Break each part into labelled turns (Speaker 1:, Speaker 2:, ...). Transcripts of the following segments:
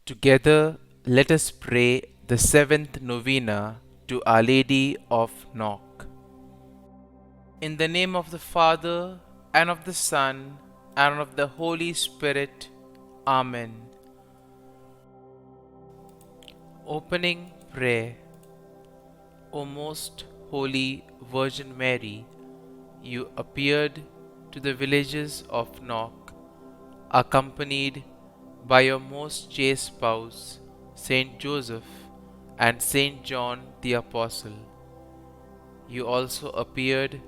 Speaker 1: Together, let us pray the seventh novena to Our Lady of Knock. In the name of the Father, and of the Son, and of the Holy Spirit. Amen. Opening prayer. O most holy Virgin Mary, you appeared to the villages of Knock, accompanied by your most chaste spouse, Saint Joseph and Saint John the Apostle. You also appeared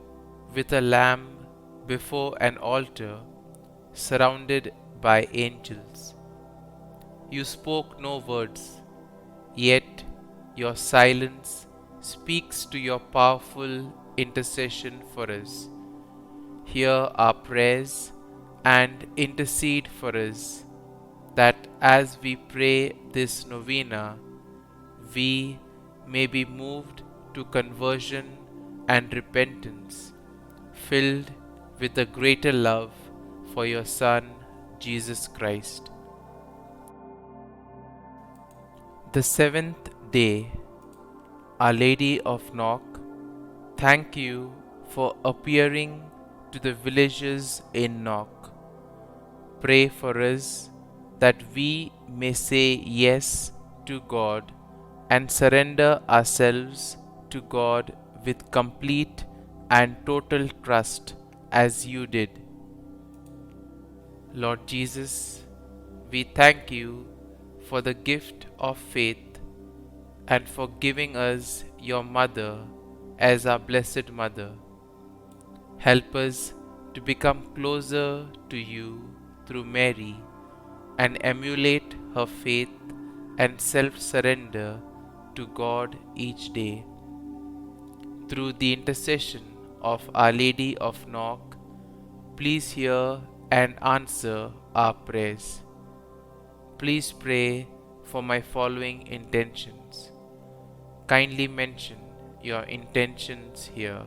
Speaker 1: with a lamb before an altar, surrounded by angels. You spoke no words, yet your silence speaks to your powerful intercession for us. Hear our prayers and intercede for us, that as we pray this novena, we may be moved to conversion and repentance, filled with a greater love for your Son, Jesus Christ. The seventh day. Our Lady of Knock, thank you for appearing to the villagers in Knock. Pray for us that we may say yes to God and surrender ourselves to God with complete and total trust as you did. Lord Jesus, we thank you for the gift of faith and for giving us your Mother as our Blessed Mother. Help us to become closer to you through Mary and emulate her faith and self-surrender to God each day. Through the intercession of Our Lady of Knock, please hear and answer our prayers. Please pray for my following intentions. Kindly mention your intentions here.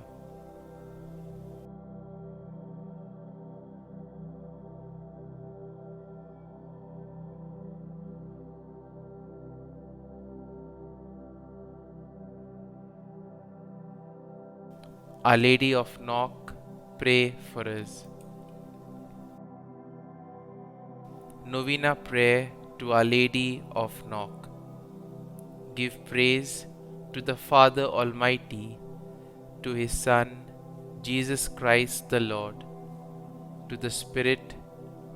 Speaker 1: Our Lady of Knock, pray for us. Novena prayer to Our Lady of Knock. Give praise to the Father Almighty, to His Son, Jesus Christ the Lord, to the Spirit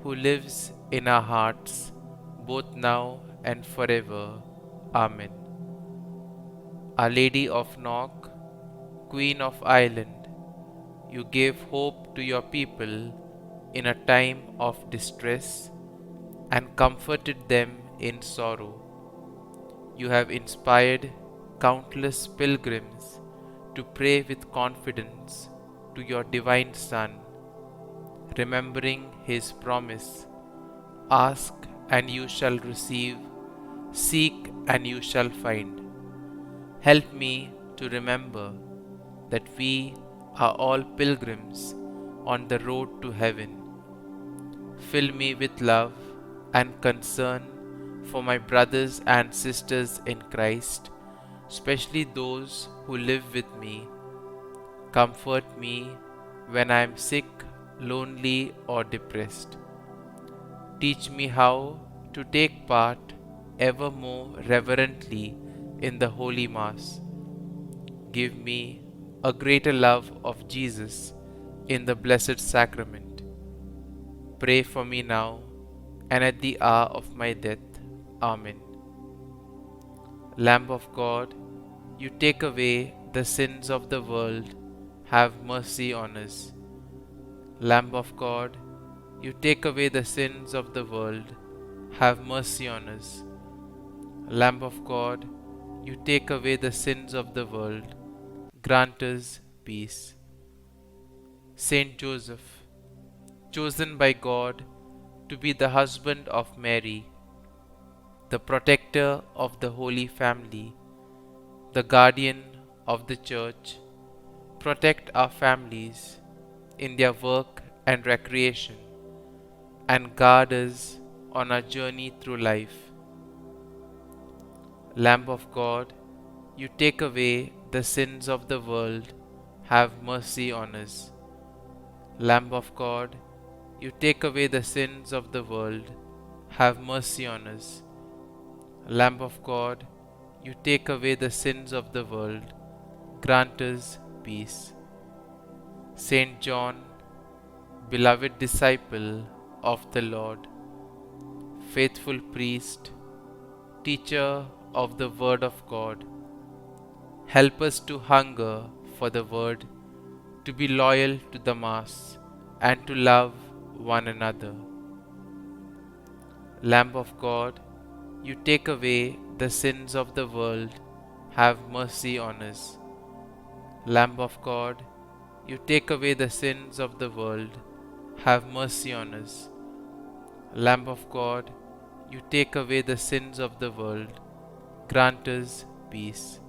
Speaker 1: who lives in our hearts, both now and forever. Amen. Our Lady of Knock, Queen of Ireland, you gave hope to your people in a time of distress and comforted them in sorrow. You have inspired countless pilgrims to pray with confidence to your divine Son, remembering His promise, ask and you shall receive, seek and you shall find. Help me to remember that we are all pilgrims on the road to heaven. Fill me with love and concern for my brothers and sisters in Christ, especially those who live with me. Comfort me when I am sick, lonely, or depressed. Teach me how to take part ever more reverently in the Holy Mass. Give me a greater love of Jesus in the Blessed Sacrament. Pray for me now and at the hour of my death. Amen. Lamb of God, you take away the sins of the world, have mercy on us. Lamb of God, you take away the sins of the world, have mercy on us. Lamb of God, you take away the sins of the world, grant us peace. Saint Joseph, chosen by God to be the husband of Mary, the protector of the Holy Family, the guardian of the Church, protect our families in their work and recreation, and guard us on our journey through life. Lamb of God, you take away the sins of the world, have mercy on us. Lamb of God, you take away the sins of the world, have mercy on us. Lamb of God, you take away the sins of the world, grant us peace. Saint John, beloved disciple of the Lord, faithful priest, teacher of the Word of God, help us to hunger for the Word, to be loyal to the Mass, and to love one another. Lamb of God, you take away the sins of the world, have mercy on us. Lamb of God, you take away the sins of the world, have mercy on us. Lamb of God, you take away the sins of the world, grant us peace.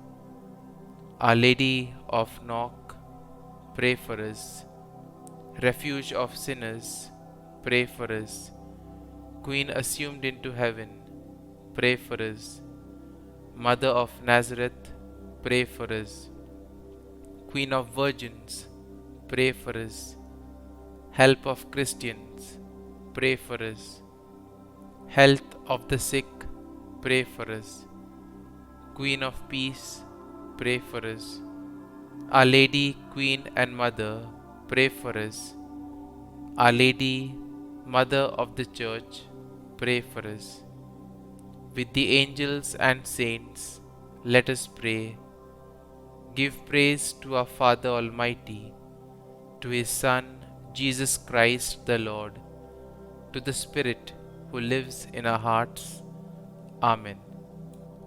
Speaker 1: Our Lady of Knock, pray for us. Refuge of sinners, pray for us. Queen assumed into heaven, pray for us. Mother of Nazareth, pray for us. Queen of Virgins, pray for us. Help of Christians, pray for us. Health of the sick, pray for us. Queen of Peace, pray for us. Our Lady, Queen and Mother, pray for us. Our Lady, Mother of the Church, pray for us. With the angels and saints, let us pray. Give praise to our Father Almighty, to His Son, Jesus Christ the Lord, to the Spirit who lives in our hearts. Amen.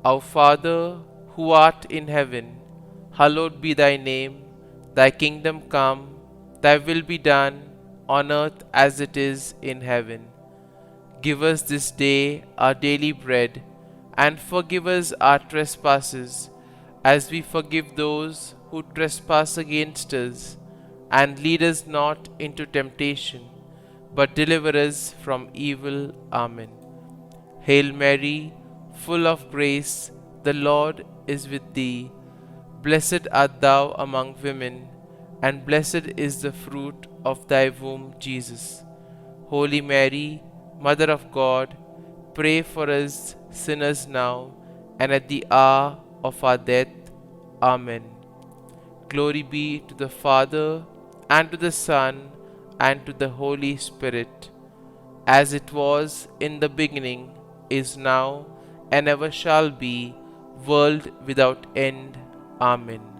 Speaker 1: Our Father, who art in heaven, hallowed be thy name. Thy kingdom come, thy will be done, on earth as it is in heaven. Give us this day our daily bread, and forgive us our trespasses, as we forgive those who trespass against us. And lead us not into temptation, but deliver us from evil. Amen. Hail Mary, full of grace, the Lord is with thee. Blessed art thou among women, and blessed is the fruit of thy womb, Jesus. Holy Mary, Mother of God, pray for us sinners now and at the hour of our death. Amen. Glory be to the Father, and to the Son, and to the Holy Spirit, as it was in the beginning, is now, and ever shall be, world without end. Amen.